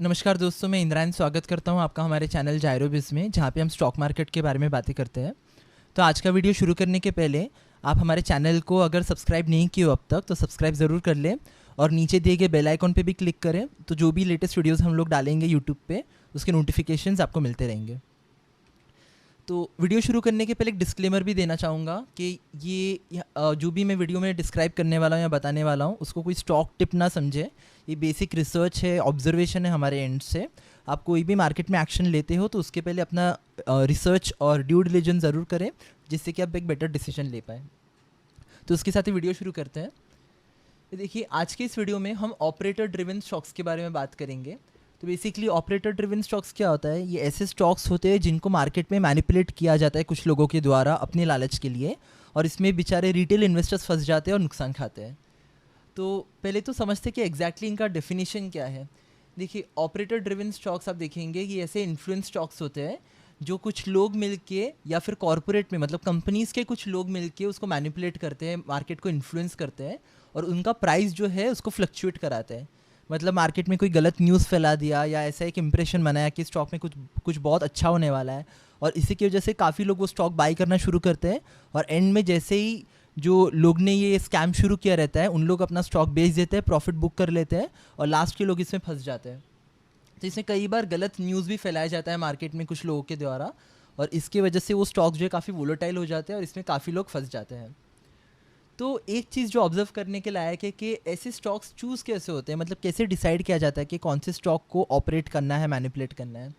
नमस्कार दोस्तों, मैं इंद्रायण स्वागत करता हूं आपका हमारे चैनल जायरोबिज में, जहां पे हम स्टॉक मार्केट के बारे में बातें करते हैं। तो आज का वीडियो शुरू करने के पहले आप हमारे चैनल को अगर सब्सक्राइब नहीं किए हो अब तक तो सब्सक्राइब ज़रूर कर लें और नीचे दिए गए बेल आइकॉन पे भी क्लिक करें, तो जो भी लेटेस्ट वीडियोज़ हम लोग डालेंगे यूट्यूब पे उसके नोटिफिकेशंस आपको मिलते रहेंगे। तो वीडियो शुरू करने के पहले एक डिस्क्लेमर भी देना चाहूँगा कि जो भी मैं वीडियो में डिस्क्राइब करने वाला हूँ या बताने वाला हूँ उसको कोई स्टॉक टिप ना समझे। ये बेसिक रिसर्च है, ऑब्जर्वेशन है हमारे एंड से। आप कोई भी मार्केट में एक्शन लेते हो तो उसके पहले अपना रिसर्च और ड्यू डिलिजेंस ज़रूर करें, जिससे कि आप एक बेटर डिसीजन ले पाएँ। तो उसके साथ ही वीडियो शुरू करते हैं। देखिए, आज के इस वीडियो में हम ऑपरेटर ड्रिवन स्टॉक्स के बारे में बात करेंगे। तो बेसिकली ऑपरेटर ड्रिवन स्टॉक्स क्या होता है? ये ऐसे स्टॉक्स होते हैं जिनको मार्केट में मैनिपुलेट किया जाता है कुछ लोगों के द्वारा अपने लालच के लिए, और इसमें बेचारे रिटेल इन्वेस्टर्स फंस जाते हैं और नुकसान खाते हैं। तो पहले तो समझते हैं कि एग्जैक्टली इनका डेफिनेशन क्या है। देखिए, ऑपरेटर ड्रिवन स्टॉक्स आप देखेंगे कि ऐसे इन्फ्लुएंस स्टॉक्स होते हैं जो कुछ लोग मिलके या फिर कॉरपोरेट में, मतलब कंपनीज़ के कुछ लोग मिलके उसको मैनिपुलेट करते हैं, मार्केट को इन्फ्लुएंस करते हैं और उनका प्राइस जो है उसको फ्लक्चुएट कराते हैं। मतलब मार्केट में कोई गलत न्यूज़ फैला दिया या ऐसा एक इम्प्रेशन बनाया कि स्टॉक में कुछ कुछ बहुत अच्छा होने वाला है, और इसी की वजह से काफ़ी लोग वो स्टॉक बाई करना शुरू करते हैं, और एंड में जैसे ही जो लोग ने ये स्कैम शुरू किया रहता है उन लोग अपना स्टॉक बेच देते हैं, प्रॉफिट बुक कर लेते हैं और लास्ट के लोग इसमें फंस जाते हैं। तो इसमें कई बार गलत न्यूज़ भी फैलाया जाता है मार्केट में कुछ लोगों के द्वारा, और इसके वजह से वो स्टॉक जो है काफ़ी वोलेटाइल हो जाते हैं और इसमें काफ़ी लोग फंस जाते हैं। तो एक चीज़ जो ऑब्जर्व करने के लायक है कि ऐसे स्टॉक्स चूज़ कैसे होते हैं, मतलब कैसे डिसाइड किया जाता है कि कौन से स्टॉक को ऑपरेट करना है, मैनिपुलेट करना है।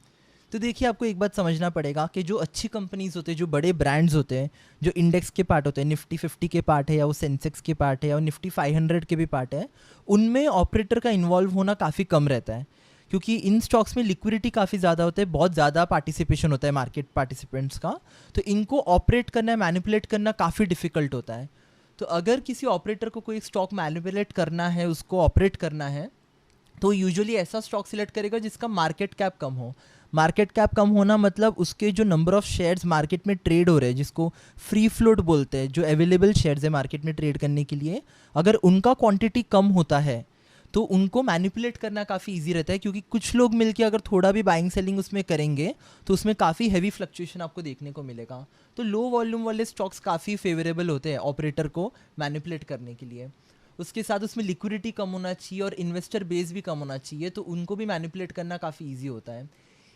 तो देखिए, आपको एक बात समझना पड़ेगा कि जो अच्छी कंपनीज होते हैं, जो बड़े ब्रांड्स होते हैं, जो इंडेक्स के पार्ट होते हैं, निफ्टी 50 के पार्ट है या वो सेंसेक्स के पार्ट है या वो निफ्टी 500 के भी पार्ट है, उनमें ऑपरेटर का इन्वॉल्व होना काफ़ी कम रहता है, क्योंकि इन स्टॉक्स में लिक्विडिटी काफ़ी ज़्यादा होता है, बहुत ज़्यादा पार्टिसिपेशन होता है मार्केट पार्टिसिपेंट्स का। तो इनको ऑपरेट करना, मैनिपुलेट करना काफ़ी डिफ़िकल्ट होता है। तो अगर किसी ऑपरेटर को कोई स्टॉक मैनिपुलेट करना है, उसको ऑपरेट करना है, तो यूजुअली ऐसा स्टॉक सिलेक्ट करेगा जिसका मार्केट कैप कम हो। मार्केट कैप कम होना मतलब उसके जो नंबर ऑफ शेयर्स मार्केट में ट्रेड हो रहे हैं, जिसको फ्री फ्लोट बोलते हैं, जो अवेलेबल शेयर्स है मार्केट में ट्रेड करने के लिए, अगर उनका क्वांटिटी कम होता है तो उनको मैनिपुलेट करना काफ़ी इजी रहता है, क्योंकि कुछ लोग मिलके अगर थोड़ा भी बाइंग सेलिंग उसमें करेंगे तो उसमें काफ़ी हैवी फ्लक्चुएशन आपको देखने को मिलेगा। तो लो वॉल्यूम वाले स्टॉक्स काफ़ी फेवरेबल होते हैं ऑपरेटर को मैनिपुलेट करने के लिए। उसके साथ उसमें लिक्विडिटी कम होना चाहिए और इन्वेस्टर बेस भी कम होना चाहिए, तो उनको भी मैनिपुलेट करना काफ़ी ईजी होता है।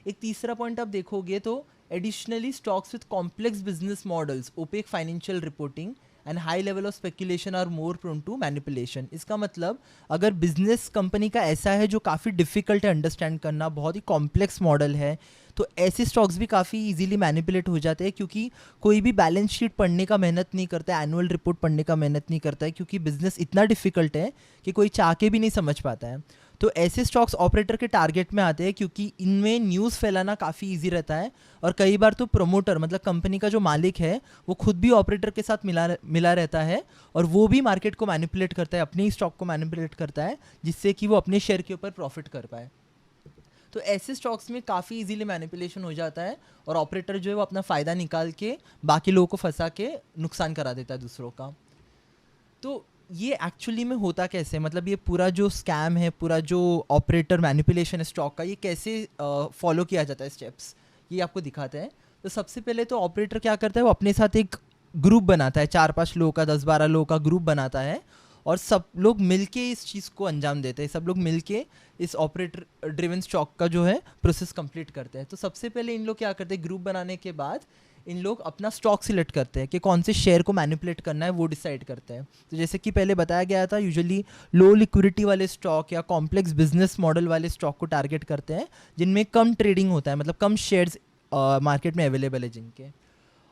एक तीसरा पॉइंट आप देखोगे तो additionally stocks with complex business models, opaque financial reporting and high level of speculation are more prone to manipulation. इसका मतलब अगर बिजनेस कंपनी का ऐसा है जो काफ़ी डिफिकल्ट है अंडरस्टैंड करना, बहुत ही कॉम्प्लेक्स मॉडल है, तो ऐसे स्टॉक्स भी काफ़ी इजीली मैनिपुलेट हो जाते हैं, क्योंकि कोई भी बैलेंस शीट पढ़ने का मेहनत नहीं करता है, एनुअल रिपोर्ट पढ़ने का मेहनत नहीं करता है, क्योंकि बिजनेस इतना डिफिकल्ट है कि कोई चाह के भी नहीं समझ पाता है। तो ऐसे स्टॉक्स ऑपरेटर के टारगेट में आते हैं, क्योंकि इनमें न्यूज़ फैलाना काफ़ी इजी रहता है, और कई बार तो प्रमोटर, मतलब कंपनी का जो मालिक है, वो खुद भी ऑपरेटर के साथ मिला रहता है, और वो भी मार्केट को मैनिपुलेट करता है, अपने ही स्टॉक को मैनिपुलेट करता है, जिससे कि वो अपने शेयर के ऊपर प्रॉफिट कर पाए। तो ऐसे स्टॉक्स में काफ़ी इजीली मैनिपुलेशन हो जाता है, और ऑपरेटर जो है वो अपना फ़ायदा निकाल के बाकी लोगों को फंसा के नुकसान करा देता है दूसरों का। तो ये एक्चुअली में होता कैसे, मतलब ये पूरा जो स्कैम है, पूरा जो ऑपरेटर मैनिपुलेशन है स्टॉक का, ये कैसे फॉलो किया जाता है स्टेप्स, ये आपको दिखाते हैं। तो सबसे पहले तो ऑपरेटर क्या करता है, वो अपने साथ एक ग्रुप बनाता है, 4-5 लोगों का, 10-12 लोगों का ग्रुप बनाता है, और सब लोग मिलके इस चीज़ को अंजाम देते हैं, सब लोग मिलके इस ऑपरेटर ड्रिवन स्टॉक का जो है प्रोसेस कंप्लीट करते हैं। तो सबसे पहले इन लोग क्या करते हैं, ग्रुप बनाने के बाद इन लोग अपना स्टॉक सिलेक्ट करते हैं कि कौन से शेयर को मैनिपुलेट करना है, वो डिसाइड करते हैं। तो जैसे कि पहले बताया गया था, यूजुअली लो लिक्विडिटी वाले स्टॉक या कॉम्प्लेक्स बिजनेस मॉडल वाले स्टॉक को टारगेट करते हैं, जिनमें कम ट्रेडिंग होता है, मतलब कम शेयर्स मार्केट में अवेलेबल है जिनके।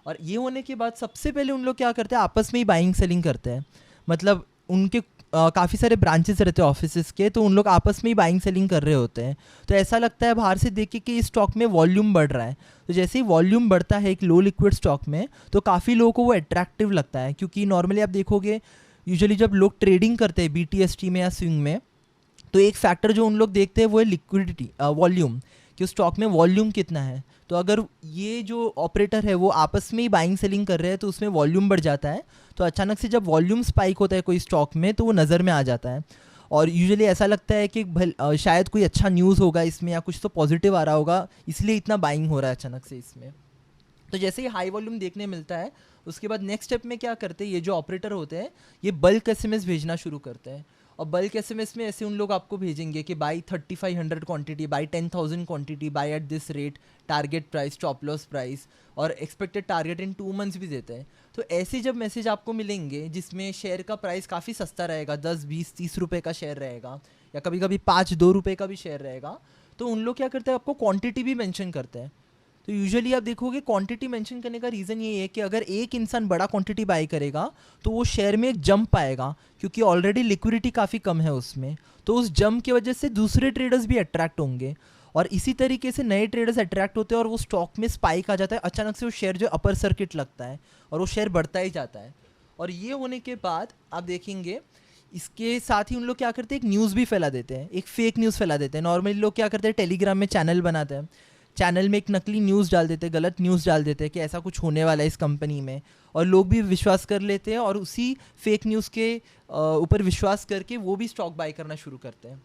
और ये होने के बाद सबसे पहले उन लोग क्या करते हैं, आपस में ही बाइंग सेलिंग करते हैं। मतलब उनके काफ़ी सारे ब्रांचेस रहते हैं ऑफिसेस के, तो उन लोग आपस में ही बाइंग सेलिंग कर रहे होते हैं। तो ऐसा लगता है बाहर से देख के कि इस स्टॉक में वॉल्यूम बढ़ रहा है। तो जैसे ही वॉल्यूम बढ़ता है एक लो लिक्विड स्टॉक में, तो काफ़ी लोगों को वो अट्रैक्टिव लगता है, क्योंकि नॉर्मली आप देखोगे यूजुअली जब लोग ट्रेडिंग करते हैं BTST में या स्विंग में, तो एक फैक्टर जो उन लोग देखते हैं वो है लिक्विडिटी, वॉल्यूम, कि उस स्टॉक में वॉल्यूम कितना है। तो अगर ये जो ऑपरेटर है वो आपस में ही बाइंग सेलिंग कर रहे हैं तो उसमें वॉल्यूम बढ़ जाता है। तो अचानक से जब वॉल्यूम स्पाइक होता है कोई स्टॉक में, तो वो नज़र में आ जाता है। और यूजुअली ऐसा लगता है कि शायद कोई अच्छा न्यूज़ होगा इसमें या कुछ तो पॉजिटिव आ रहा होगा, इसलिए इतना बाइंग हो रहा है अचानक से इसमें। तो जैसे ही हाई वॉल्यूम देखने मिलता है, उसके बाद नेक्स्ट स्टेप में क्या करते हैं, ये जो ऑपरेटर होते हैं ये बल्क एसएमएस भेजना शुरू करते हैं। और बल्क एसएमएस में ऐसे उन लोग आपको भेजेंगे कि by 3500 quantity, by 10,000 quantity, by at this rate, target price, stop loss price, और एक्सपेक्टेड टारगेट इन 2 मंथ्स भी देते हैं। तो ऐसे जब मैसेज आपको मिलेंगे जिसमें शेयर का प्राइस काफ़ी सस्ता रहेगा, 10 20 30 रुपये का शेयर रहेगा, या कभी कभी 5-2 रुपये का भी शेयर रहेगा, तो उन लोग क्या करते हैं, आपको क्वांटिटी भी मेंशन करते हैं। तो यूजुअली आप देखोगे क्वांटिटी मेंशन करने का रीज़न ये है कि अगर एक इंसान बड़ा क्वांटिटी बाई करेगा तो वो शेयर में एक जंप आएगा, क्योंकि ऑलरेडी लिक्विडिटी काफ़ी कम है उसमें। तो उस जंप की वजह से दूसरे ट्रेडर्स भी अट्रैक्ट होंगे, और इसी तरीके से नए ट्रेडर्स अट्रैक्ट होते हैं और वो स्टॉक में स्पाइक आ जाता है, अचानक से वो शेयर जो अपर सर्किट लगता है और वो शेयर बढ़ता ही जाता है। और ये होने के बाद आप देखेंगे इसके साथ ही उन लोग क्या करते हैं, एक न्यूज़ भी फैला देते हैं, एक फेक न्यूज़ फैला देते हैं। नॉर्मली लोग क्या करते हैं, टेलीग्राम में चैनल बनाते हैं, चैनल में एक नकली न्यूज़ डाल देते हैं, गलत न्यूज़ डाल देते हैं कि ऐसा कुछ होने वाला है इस कंपनी में, और लोग भी विश्वास कर लेते हैं और उसी फेक न्यूज़ के ऊपर विश्वास करके वो भी स्टॉक बाई करना शुरू करते हैं।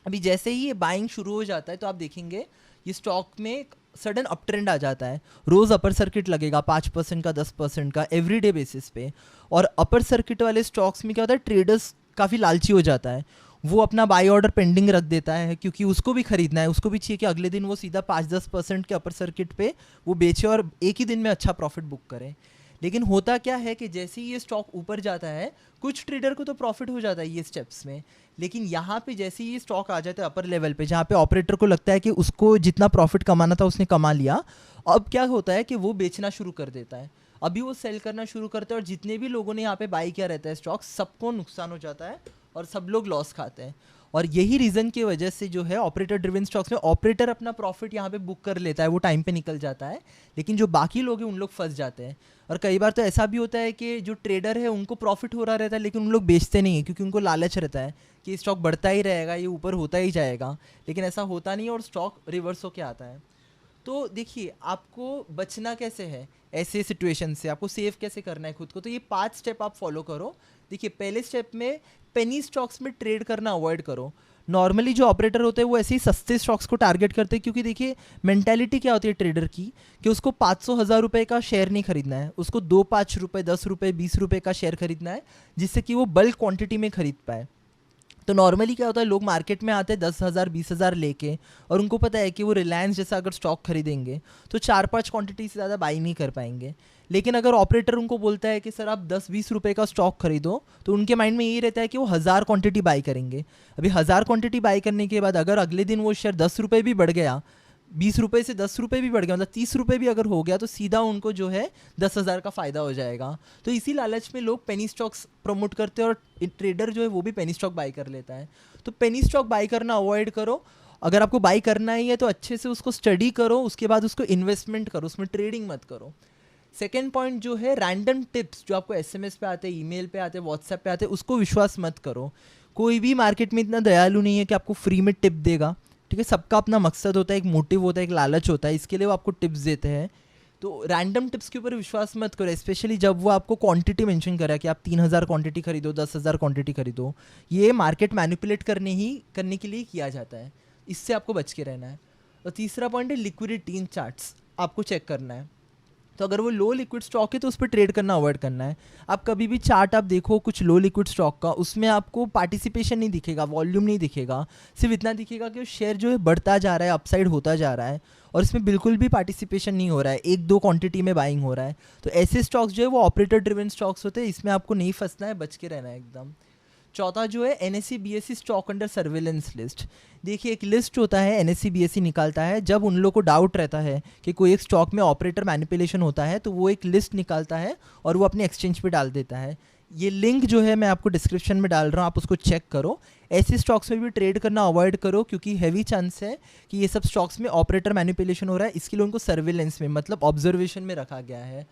अभी जैसे ही ये बाइंग शुरू हो जाता है तो आप देखेंगे ये स्टॉक में एक सडन अप ट्रेंड आ जाता है। रोज़ अपर सर्किट लगेगा 5% का, 10% का, एवरीडे बेसिस पे। और अपर सर्किट वाले स्टॉक्स में क्या होता है, ट्रेडर्स काफ़ी लालची हो जाता है, वो अपना बाई ऑर्डर पेंडिंग रख देता है, क्योंकि उसको भी खरीदना है, उसको भी चाहिए कि अगले दिन वो सीधा 5-10% के अपर सर्किट पे वो बेचे और एक ही दिन में अच्छा प्रॉफिट बुक करे। लेकिन होता क्या है कि जैसे ही ये स्टॉक ऊपर जाता है, कुछ ट्रेडर को तो प्रॉफिट हो जाता है ये स्टेप्स में, लेकिन यहाँ पे जैसे ही ये स्टॉक आ जाता है अपर लेवल पे, जहाँ पे ऑपरेटर को लगता है कि उसको जितना प्रॉफिट कमाना था उसने कमा लिया, अब क्या होता है कि वो बेचना शुरू कर देता है। अभी वो सेल करना शुरू करता है और जितने भी लोगों ने यहाँ पे बाई किया रहता है स्टॉक, सबको नुकसान हो जाता है और सब लोग लॉस खाते हैं। और यही रीज़न की वजह से जो है ऑपरेटर ड्रिवन स्टॉक्स में ऑपरेटर अपना प्रॉफिट यहाँ पे बुक कर लेता है, वो टाइम पे निकल जाता है, लेकिन जो बाकी लोग हैं उन लोग फंस जाते हैं। और कई बार तो ऐसा भी होता है कि जो ट्रेडर है उनको प्रॉफिट हो रहा रहता है, लेकिन उन लोग बेचते नहीं है, क्योंकि उनको लालच रहता है कि स्टॉक बढ़ता ही रहेगा, ये ऊपर होता ही जाएगा, लेकिन ऐसा होता नहीं है और स्टॉक रिवर्स होके आता है। तो देखिए आपको बचना कैसे है ऐसे सिचुएशन से, आपको सेव कैसे करना है खुद को, तो ये 5 स्टेप आप फॉलो करो। देखिए पहले स्टेप में पेनी स्टॉक्स में ट्रेड करना अवॉइड करो। नॉर्मली जो ऑपरेटर होते हैं वो ऐसे ही सस्ते स्टॉक्स को टारगेट करते हैं, क्योंकि देखिए मेंटालिटी क्या होती है ट्रेडर की कि उसको 500-1000 रुपये का शेयर नहीं खरीदना है, उसको 2-5 रुपये, 10 रुपये, 20 रुपये का शेयर खरीदना है, जिससे कि वो बल्क क्वांटिटी में खरीद पाए। तो नॉर्मली क्या होता है, लोग मार्केट में आते हैं 10,000 20,000 लेके, और उनको पता है कि वो रिलायंस जैसा अगर स्टॉक खरीदेंगे तो 4-5 क्वांटिटी से ज़्यादा बाई नहीं कर पाएंगे। लेकिन अगर ऑपरेटर उनको बोलता है कि सर आप 10-20 रुपये का स्टॉक खरीदो, तो उनके माइंड में यही रहता है कि वो 1000 क्वांटिटी बाई करेंगे। अभी 1000 क्वांटिटी बाई करने के बाद अगर अगले दिन वो शेयर 10 रुपये भी बढ़ गया, 20 रुपये से 10 रुपये भी बढ़ गया, मतलब 30 रुपये भी अगर हो गया, तो सीधा उनको जो है 10,000 का फ़ायदा हो जाएगा। तो इसी लालच में लोग पेनी स्टॉक्स प्रमोट करते हैं और ट्रेडर जो है वो भी पेनी स्टॉक बाई कर लेता है। तो पेनी स्टॉक बाई करना अवॉइड करो। अगर आपको बाई करना ही है तो अच्छे से उसको स्टडी करो, उसके बाद उसको इन्वेस्टमेंट करो, उसमें ट्रेडिंग मत करो। सेकेंड पॉइंट जो है, रैंडम टिप्स जो आपको एसएमएस पे आते हैं, ईमेल पे आते हैं, व्हाट्सएप पे आते हैं, उसको विश्वास मत करो। कोई भी मार्केट में इतना दयालु नहीं है कि आपको फ्री में टिप देगा, ठीक है। सबका अपना मकसद होता है, एक मोटिव होता है, एक लालच होता है, इसके लिए वो आपको टिप्स देते हैं। तो रैंडम टिप्स के ऊपर विश्वास मत करो, स्पेशली जब वो आपको क्वांटिटी मेंशन करा कि आप 3000 क्वांटिटी खरीदो, 10,000 क्वांटिटी खरीदो। ये मार्केट मैनिपुलेट करने के लिए किया जाता है, इससे आपको बच के रहना है। और तीसरा पॉइंट है लिक्विडिटी इन चार्ट्स, आपको चेक करना है। तो अगर वो लो लिक्विड स्टॉक है तो उस पर ट्रेड करना अवॉइड करना है। आप कभी भी चार्ट आप देखो कुछ लो लिक्विड स्टॉक का, उसमें आपको पार्टिसिपेशन नहीं दिखेगा, वॉल्यूम नहीं दिखेगा, सिर्फ इतना दिखेगा कि शेयर जो है बढ़ता जा रहा है, अपसाइड होता जा रहा है, और इसमें बिल्कुल भी पार्टिसिपेशन नहीं हो रहा है, 1-2 क्वांटिटी में बाइंग हो रहा है। तो ऐसे स्टॉक्स जो है वो ऑपरेटर ड्रिवन स्टॉक्स होते हैं, इसमें आपको नहीं फंसना है, बच के रहना है एकदम। चौथा जो है NSC BSc stock under surveillance list. देखिए एक लिस्ट होता है एनएससी बीएससी निकालता है, जब उन लोग को डाउट रहता है कि कोई एक स्टॉक में ऑपरेटर मैनिपुलेशन होता है, तो वो एक लिस्ट निकालता है और वो अपने एक्सचेंज पे डाल देता है। ये लिंक जो है मैं आपको डिस्क्रिप्शन में डाल रहा हूँ, आप उसको चेक करो। ऐसे स्टॉक्स में भी ट्रेड करना अवॉइड करो, क्योंकि हैवी चांस है कि ये सब स्टॉक्स में ऑपरेटर मैनिपुलेशन हो रहा है, इसके लिए उनको सर्वेलेंस में मतलब ऑब्जर्वेशन में रखा गया है।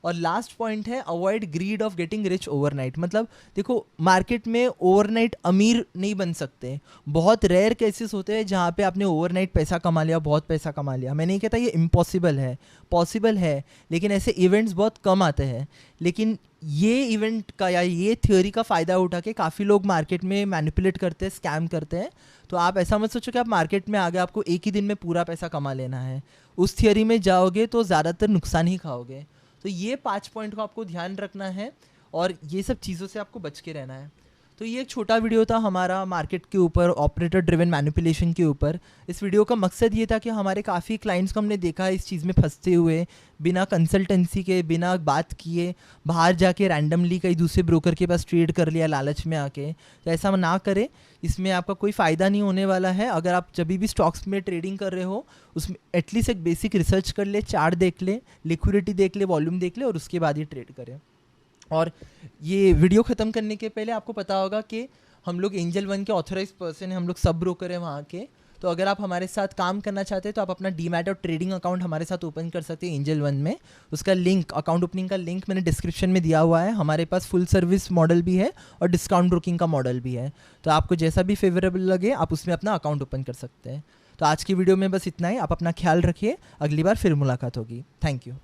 और लास्ट पॉइंट है avoid greed of getting rich overnight. मतलब देखो मार्केट में ओवरनाइट अमीर नहीं बन सकते, बहुत रेयर केसेस होते हैं जहाँ पे आपने ओवरनाइट पैसा कमा लिया, बहुत पैसा कमा लिया। मैं नहीं कहता ये इम्पॉसिबल है, पॉसिबल है, लेकिन ऐसे इवेंट्स बहुत कम आते हैं। लेकिन ये इवेंट का या ये थ्योरी का फ़ायदा उठा के काफ़ी लोग मार्केट में मैनिपुलेट करते हैं, स्कैम करते हैं। तो आप ऐसा मत सोचो कि आप मार्केट में आगे आपको एक ही दिन में पूरा पैसा कमा लेना है। उस थियोरी में जाओगे तो ज़्यादातर नुकसान ही खाओगे। तो ये 5 पॉइंट को आपको ध्यान रखना है और ये सब चीज़ों से आपको बच के रहना है। तो ये एक छोटा वीडियो था हमारा मार्केट के ऊपर, ऑपरेटर ड्रिवन मैनिपुलेशन के ऊपर। इस वीडियो का मकसद ये था कि हमारे काफ़ी क्लाइंट्स को हमने देखा है इस चीज़ में फंसते हुए, बिना कंसल्टेंसी के, बिना बात किए बाहर जाके रैंडमली कहीं दूसरे ब्रोकर के पास ट्रेड कर लिया लालच में आके। तो ऐसा ना करें, इसमें आपका कोई फ़ायदा नहीं होने वाला है। अगर आप जब भी स्टॉक्स में ट्रेडिंग कर रहे हो उसमें एटलीस्ट एक बेसिक रिसर्च कर ले, चार्ट देख ले, लिक्विडिटी देख ले, वॉल्यूम देख ले और उसके बाद ही ट्रेड करें। और ये वीडियो ख़त्म करने के पहले आपको पता होगा कि हम लोग एंजल वन के ऑथराइज पर्सन हैं, हम लोग सब ब्रोकर हैं वहाँ के। तो अगर आप हमारे साथ काम करना चाहते हैं तो आप अपना डीमैट और ट्रेडिंग अकाउंट हमारे साथ ओपन कर सकते हैं एंजल वन में। उसका लिंक, अकाउंट ओपनिंग का लिंक मैंने डिस्क्रिप्शन में दिया हुआ है। हमारे पास फुल सर्विस मॉडल भी है और डिस्काउंट ब्रोकिंग का मॉडल भी है। तो आपको जैसा भी फेवरेबल लगे आप उसमें अपना अकाउंट ओपन कर सकते हैं। तो आज की वीडियो में बस इतना ही। आप अपना ख्याल रखिए, अगली बार फिर मुलाकात होगी। Thank you.